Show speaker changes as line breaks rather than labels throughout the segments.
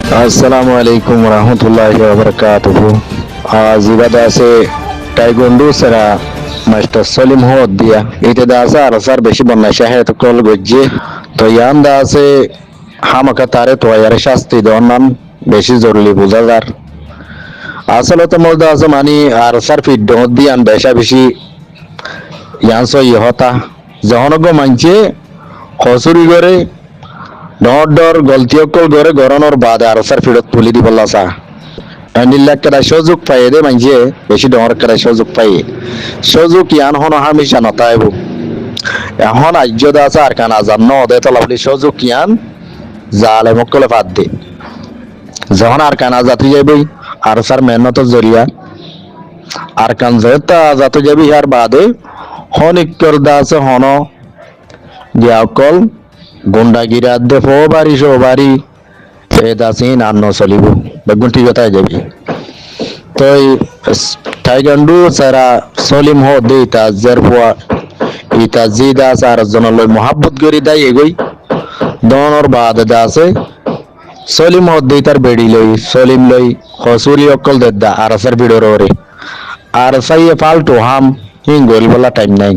আসসালামু আলাইকুম রহমতুল্লাহি ওয়া বারাকাতুহু। আজ ইবাদা আছে টাইগন্ডু সেরা মাস্টার সলিম হদ দিয়া ইতে দা আছে আর সার বেশি বন্যা শাহেদ কল গজ্জে তো ইয়ান দা আছে হামাকা তারে তো ইয়ার শাস্তি দন্নান বেশি জরুরি বুঝাদার আসলে তো মধ্যে আছে মানি আর সার ফিড দিয়ান বেশা বেশি ইয়ান সই হতা জহনগ মানছে খসুরি করে ডর ডর গলতি অকল করে গরনের বাদে আর সার ফিরত তুলি দি বললা সা নিল্লাক কেডা সুযোগ পাইয়ে দে মানছে বেশি ডর কেডা সুযোগ পাইয়ে সুযোগ ইয়ান হন হামিশা নতাইব এখন আজ্যদা আছে আর কান আজান ন দে তলাবলি সুযোগ ইয়ান জালে মকলে ফাদ দে যখন আর কান আজাতি যাইবই আর সার মেহনত জরিয়া আর কান জয়তা আজাতে যাবি ইয়ার বাদে হনিক করদা আছে হন গিয়া অকল গুন্ডাগিরি আদে ফো বাড়ি সো বাড়ি এ দাসিন আর ন চলিব বেগুন ঠিক কথায় যাবি তো টাইগান্ডু সারা সলিম হো দে তা জের ফুয়া ইতা জি দাস আর জনলই মোহাব্বত করি দাই এগই দনর বাদ দাসে সলিম হো দে তার বেড়ি লই সলিম লই হসুরি অকল দেদা আর সার ভিড়র ওরে আর সাইয়ে ফালতু হাম হিং গরি বলা টাইম নাই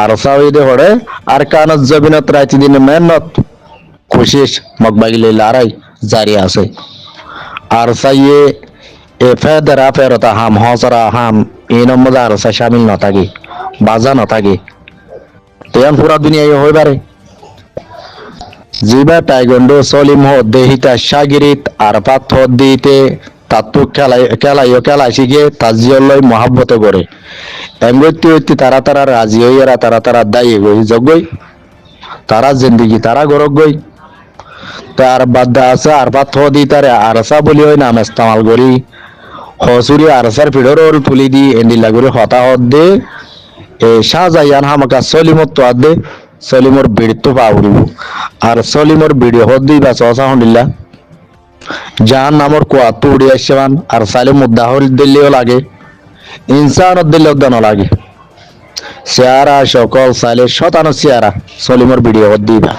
আর সাউদে হড়ে আর কানত জবিনত রাইতি দিনে মেহনত কোশিশ মগবাগিলে লড়াই জারি আছে আর সাইয়ে এ ফেদরা ফেরতা হাম হসরা হাম এই নম্বর আর সা শামিল ন থাকে বাজা ন থাকে তেন পুরা দুনিয়ায় হই পারে জিবা টাইগন্ডো সলিম হো দেহিতা শাগিরিত আর পাত দিতে তাত্তু খেলাই শিখে তাজিয়লয় মহাব্বত করে এমগতি হইতে তারা তারা রাজি হইয়ারা তারা তারা দায়ী গই জগই তারা জিন্দিগি তারা গরক গই তার বাদ্দা আছে আর পাত দি তারে আরসা বলি হয় নাম ইস্তেমাল করি হসুরি আরসার ফিডর ওর তুলি দি এন্ডিলা করে হতা হদ দে এ শাহজাহান হামাকা সলিমত তো আদে সলিমর বিড়ি তো পাউরিব আর সলিমর বিড়ি হদ দি বা সসা হন্ডিল্লা জাহান নামর কোয়া তো উড়ি আসছেন আর সালে মুদাহর দিল্লিও লাগে ইনসান দিল্লি উদ্যান লাগে চেয়ারা সকল সালে শতানো চেয়ারা সলিমর ভিডিও দিবা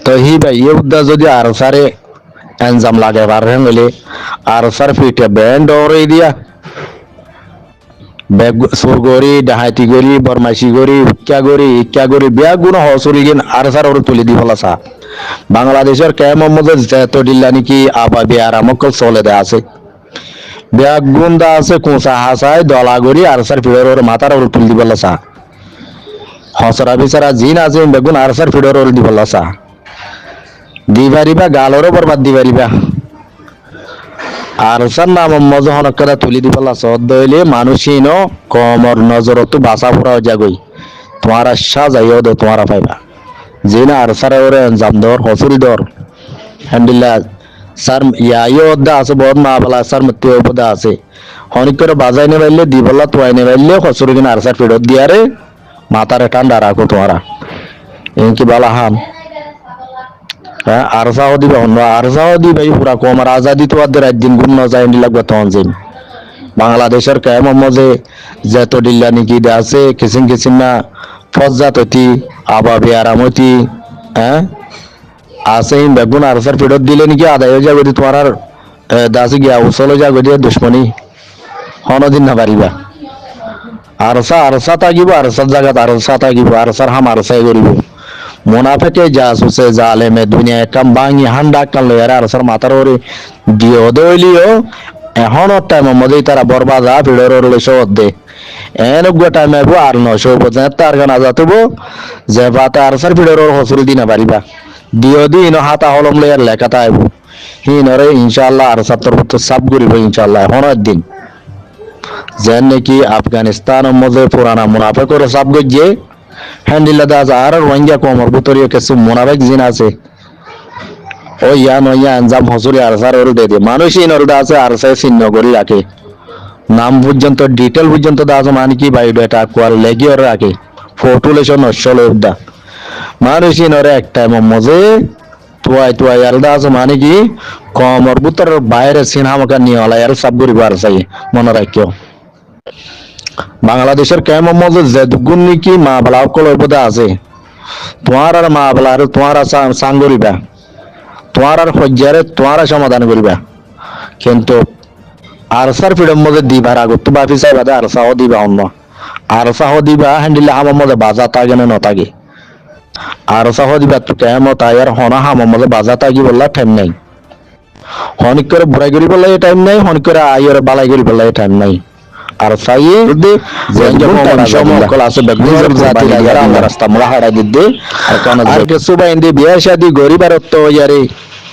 তো হি ভাই ইয়ে উদ্দা যদি আর সারে এনজাম লাগে পারে হলে আর সার ফিটে ব্যান্ড ওরে দিয়া বেগ সুরগরি ডাহাতি গরি বরমাইশি গরি ইক্কা গরি বিয়া গুণ হসুরি গিন আর সার ওরে তুলি দি বলাসা বাংলাদেশের কে মোহাম্মদ যেত ডিল্লা নাকি আবা বিয়ার আমকল চলে দেয়া আছে ব্যাগ গুন্দা আছে কোসা হাসায় দলা গরি আর সার ফিডর ওর মাথার ওর তুলি দি বলাসা হসরা বিচারা জিন আছে বেগুন আর সার ফিডর ওর দি বলাসা দিবারিবা গালরও বরবাদ দিবারিবা আর সার নাম মজহন কথা তুলি দি বলাসা দইলে মানুষই ন কমর নজরত বাসা ফুরা জাগই তোমার আশা যাইও দে তোমার পাইবা জিনা আর সার ওরে আঞ্জাম দর হসুরি দর হ্যান্ডিল্লা স্যার ইয়াইও অদ্দা আছে বড় মা বলা স্যার মতে উপদা আছে হনিক করে বাজাই নে বাইলে দি বলা তোয়াই নে বাইলে হসুরি কিনা আর স্যার ফিডত দিয়ারে মাথারে ঠান্ডা রাখো তোমারা এনকি বালা হাম হ্যাঁ আরসাও দিবা অন্য আরসাও দি ভাই পুরা কমার আজাদি তো আদের একদিন গুণ ন যায় লাগবে তখন জিন বাংলাদেশের কায় মমজে যেত ডিল্লা নিকি দে আছে কিসিম না ফজ্জাততি আবা বিয়ারামতি হ্যাঁ আছে বেগুন আর স্যার ফিডত দিলে নাকি আদায় হয়ে যাবে তোমার আর দাসি গিয়া উসলে যাবে দিয়ে দুশ্মনী হনদিন না পারিবা আরসা থাকিব আরসার জায়গাত আরসা থাকিব আরসার হাম আরসাই করিব মুনাফেকে জাসুসে জালেমে দুনিয়া কাম বাঙি হান্ডা কাল লয়ার আরসার মাথার ওরে দিও দইলিও এখন টাইম মধ্যে তারা বরবাদ ফিডর ওর লইছ দে এনগুলো টাইম আইব আর 900 পর্যন্ত তার গান আজাতব যে পাতা আরসার ফিডর ওর হসুরি দিনা পারিবা দিও দিন হাতা হলম লয়ার লেখাটা আইব হিনরে ইনশাআল্লাহ আর 70 সাব করিব ইনশাআল্লাহ হনার দিন যেন নাকি আফগানিস্তান মধ্যে পুরানা মুনাফেকর সাব গজে হ্যান্ডিল্লা দাস আর রোহিঙ্গা কমর ভিতরে কিছু মুনাফেক জিন আছে ও ইয়া নয়া আঞ্জাম হসুরি আর সার ওর দে মানুষই নরদা আছে আর সাই চিহ্ন করি রাখে নাম পর্যন্ত ডিটেল পর্যন্ত দাস মানে কি বায়োডাটা কোয়াল লেগি ওর রাখে ফটো লেশন নশলে উদ্দা মানুষই নরে একটা মজে তুয়াই আলাদা আছে মানে কি কমর ভিতর বাইরে সিনেমাকা নিয়ে হলা আর সব করিব আর চাই মনে রাখিও বাংলাদেশের কে মমজে যে দুগুণ নাকি মা বলা কল উপদা আছে তোমার আর মা বলা আর তোমার সাঙ্গরিবা তোমার আর হজ্জারে তোমার সমাধান করিবা কিন্তু আরসার ফিডম মধ্যে দিবার আগত তো বাফি চাই বাদে আরসাহ দিবা অন্য আরসাহ দিবা হ্যান্ডিলে হামার মধ্যে বাজা তাগে না নতাগে আরসাহ দিবা তো কেমন তাই আর হনা হামার মধ্যে বাজা তাগি বললা টাইম নাই হনিক করে বুড়াই করি বললা টাইম নাই হনিক করে আইয়ের বালাই করি বললা টাইম নাই আর সাইয়ে যে সমকল আছে বেগুনের জাতি লাগার আল্লাহ রাস্তা মোলা হাড়া দিতে আর কান আর কিছু বাইন্দে বিয়া শাদি গরিবার তো ইয়ারে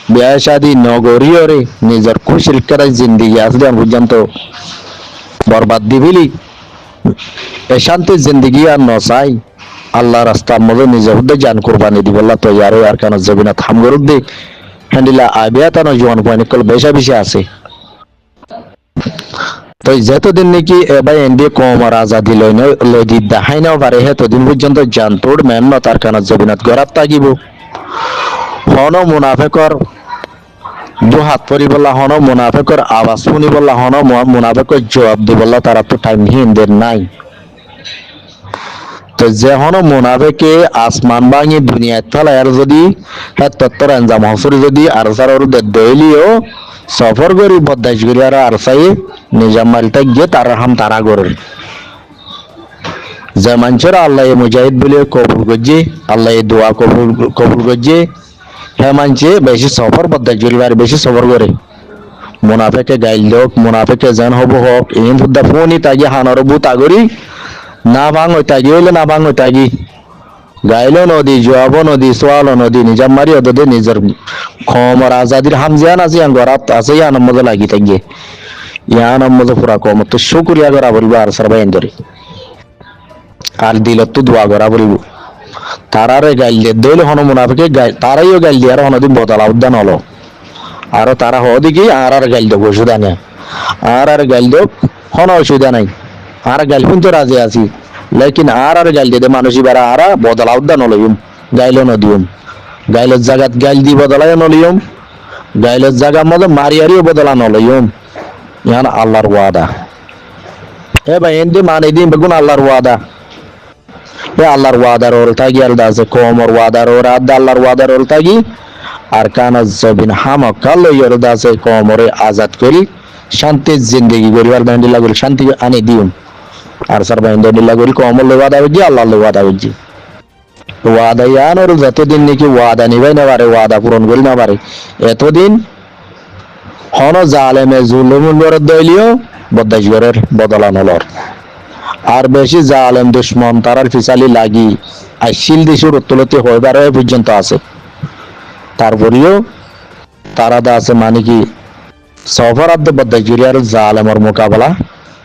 বিয়া শাদি নগরীয় রে নিজের খুশির করে জিন্দেগি আসলে পর্যন্ত বরবাদ দিবিলি এ শান্তি জিন্দেগি আর নসাই আল্লাহ রাস্তার মধ্যে নিজে হুদে জান কুরবানি দি বললা তো ইয়ারে আর কান জবিনা থাম গরুক দে হ্যান্ডিলা আবিয়া তানো জোয়ান পয়েন্ট কল বেশা বেশি আছে তো যতদিন নাকি এবার এনডিএ কম আর আজাদি লই দি দেখাই নাও পারে ততদিন পর্যন্ত জানতোর মেন তার কারণ জবিনাথ গড়াত থাকিব হন মুনাফেকর দু হাত পরি বললা হন মুনাফেকর আওয়াজ শুনি বললা হন মুনাফেকর জবাব দি বললা তারা তো টাইম হিন্দের নাই তো যে হন মুনাফেকে আসমান ভাঙি দুনিয়ায় ফেলায় আর যদি হ্যাঁ তত্তর আঞ্জাম হসুরি যদি আর সার দইলিও সফর করি বদাইশ করি আর সাই নিজাম মালটা গিয়ে তারা হাম তারা করে যে মানুষের আল্লাহ মুজাহিদ বলে কবুল করছে আল্লাহ দোয়া কবুল করছে হ্যাঁ মানছে বেশি সফর বদাইশ করি আর বেশি সফর করে মুনাফেকে গাইল হোক মুনাফেকে যেন হব হোক এই বুদ্ধা ফোনই তাগি হানার বু তাগরি না ভাঙ ওই তাগি হইলে না ভাঙ ওই তাগি গাইলো নদী জোয়াব নদী সোয়ালো নদী নিজাম মারি ওদের নিজের খমর আজাদির হামজিয়ান আছে গরাত আছে ইয়ান মজা লাগি থাকি ইয়ান মজা পুরা কম তো শুক্রিয়া করা বলবো আর সার বাইন ধরে আর দিল তো দোয়া করা বলবো তারারে গাইল দিয়ে দইলে হন মুনাফিকে গাইল তারাইও গাইল দিয়ে আর হনদিন বদলা উদ্যান হলো আরো তারা হদি কি আর গাইল দেবো অসুবিধা নেই আর গাইল দেব হন অসুবিধা নাই আর গাইল কিন্তু রাজি আছি লেকিন আর গাইল দিয়ে মানুষই বেড়া আর বদলা উদ্যান হলইম গাইল নদীম গাইলের জায়গাত গাইল দি বদলাই নলিয়ম গাইলের জায়গার মধ্যে মারিয়ারিও বদলা নলিয়ম ইয়ান আল্লাহর ওয়াদা এ ভাই এন্দি মানে দিন বেগুন আল্লাহর ওয়াদা এ আল্লাহর ওয়াদার ওর থাকি আলদা আছে কোমর ওয়াদার ওর আদা আল্লাহর ওয়াদার ওর থাকি আর কানা জবিন হামক কালো ইয়রদা আছে কোমরে আজাদ করি শান্তির জিন্দেগি গরিবার বান্ডিলা করি শান্তি আনি দিউম আর সার বান্ডিলা করি কোমর ওয়াদা হইজি আল্লাহর ওয়াদা হইজি ওয়াদা ইয়ান ওর যতদিন নাকি ওয়াদা নিবাই না পারে ওয়াদা পূরণ করি না পারে এতদিন হন জালেমে জুলুমুল বরদ দইলিও বদাইশগরের বদলা নলর আর বেশি জালেম দুশ্মন তারার ফিসালি লাগি আইসিল দেশের উত্তলতি হইবার পর্যন্ত আছে তারপরেও তারা দা আছে মানে কি সফর আব্দ বদাইশগরি আর জালেমর মোকাবেলা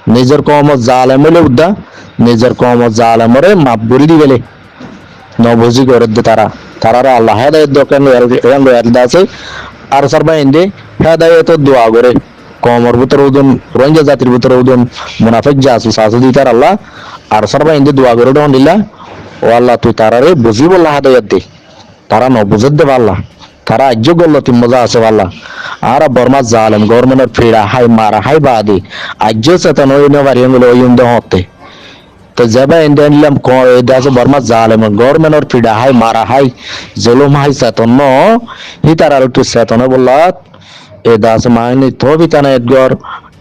নিজের কমত জালেম হইলে উদ্দা নিজের কমত জালেমরে মাপ করে দি গেলে নবজি করে দে তারা আল্লাহ হেদায়ত দোকান আছে আর সারবা ইন্দে হেদায়ত দোয়া করে কমর ভিতর উদন রোহিঙ্গা জাতির ভিতর উদন মুনাফিক জাসুস আছে দিতার আল্লাহ আর সারবা ইন্দে দোয়া করে দন দিলা ও আল্লাহ তুই তারারে বুঝি বললা হেদায়ত দে তারা ন বুঝত দে আল্লাহ তারা আজ্য গল্ল তিন মজা আছে আল্লাহ আর বর্মা জালেম গভর্নমেন্টের ফিরা হাই মারা হাই বাদি আজ্য চেতন ওই নেবারিয়াঙ্গুলো ওই ইন্দে হতে তো যাবা ইন্ডিয়ান দাসে বর্মা জালেম গভর্নমেন্টের ফিডা হাই মারা হাই জুলুম হাই চেতন হি তার আর একটু চেতন বললাত এ দাস মাইনি তো বিতানা এদগর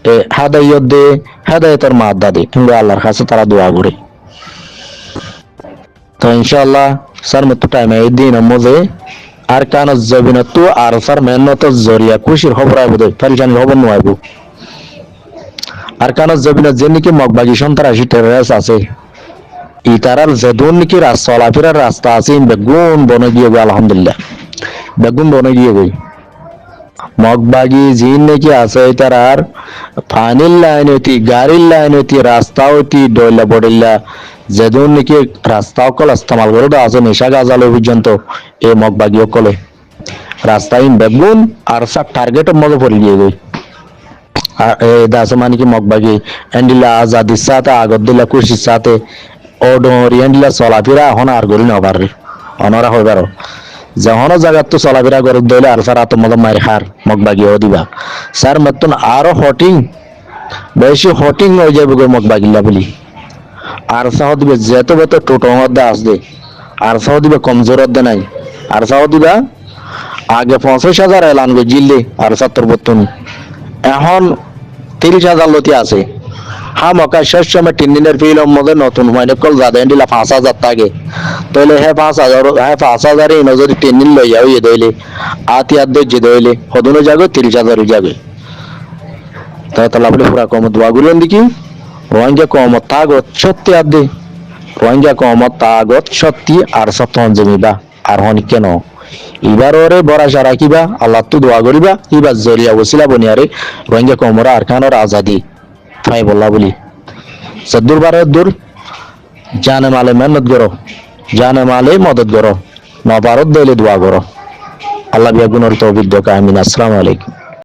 এ হাদায়ত দে হাদায়তের মাদ্দা দে কিন্তু আল্লাহর কাছে তারা দোয়া করে তো ইনশাআল্লাহ স্যার মত টাইমে এই দিন মজে আর কান জবিনা তো আর স্যার মেহনত জরিয়া খুশির খবর আইব দে পরিশানি খবর নয়াইব আর কান জবিনা যে নাকি মগবাগি সন্ত্রাসী টেররিস্ট আছে ই তারার যেদুন নাকি চলাফেরার রাস্তা আছে বেগুন বনে গিয়ে গো আলহামদুলিল্লাহ বেগুন বনে গিয়ে গই মগবাগি জিন নাকি আছে তারার পানির লাইন হইতি গাড়ির লাইন হইতি রাস্তা হইতি ডইলা বড়িল্লা যেদুন নাকি রাস্তা অকল ইস্তেমাল করে আছে নেশা গাজালো পর্যন্ত এ মগবাগি অকলে রাস্তায় বেগুন আর সব টার্গেটের মধ্যে পড়ে গিয়ে গই দাস মানে কি মগবাগি এন্ডিলা আজাদির সাথে আগত দিলা খুশির সাথে ওডরি এন্ডিলা চলাফেরা এখন আর গড়ি না পারে অনরা হইবার যখন জায়গা তো চলাফেরা করে দইলে আর স্যার আত্মমদ মারি হার মগবাগি ও দিবা স্যার মতন আরো হটিং বেশি হটিং হয়ে যাবে গো মগবাগিল্লা বলি আর সাহ দিবে যেত বেত টোটো মধ্যে আসবে আর সাহ দিবে কমজোর দে নাই আর সাহ দিবা আগে 50,000 এলান গো জিল্লে আর 70 এখন 30,000 লতি আছে হামকা শেষ সময় 3 দিনের ফিল্ম মধ্যে নতুন মানে কল যাদেন দিলা 5,000 টাকে তাহলে হ্যাঁ 5,000 এ যদি 3 দিন লই যাও ইয়ে দইলে আতি আদ যে দইলে হদনো জাগো 30,000 জাগে তাহলে আপনি পুরা কম দোয়া গুলেন দেখি রোহিঙ্গা কম তাগত সত্যি আদে রোহিঙ্গা কম তাগত সত্যি আর সত্যন জমিবা আর হনি কেন এবার ওরে ভরসা রাখিবা আল্লাহ তো দোয়া করিবা এবার জরিয়া ওসিলা বনিয়ারে রোহিঙ্গা কমরা আর খানোর আজাদি ফাই বললা বলি সদ্দুর বারের দূর জানে মালে মেহনত করো জানে মালে মদত করো নবারত দইলে দোয়া করো আল্লাহ বিয়া গুণর তৌফিক দেখ আমিন আসসালামু আলাইকুম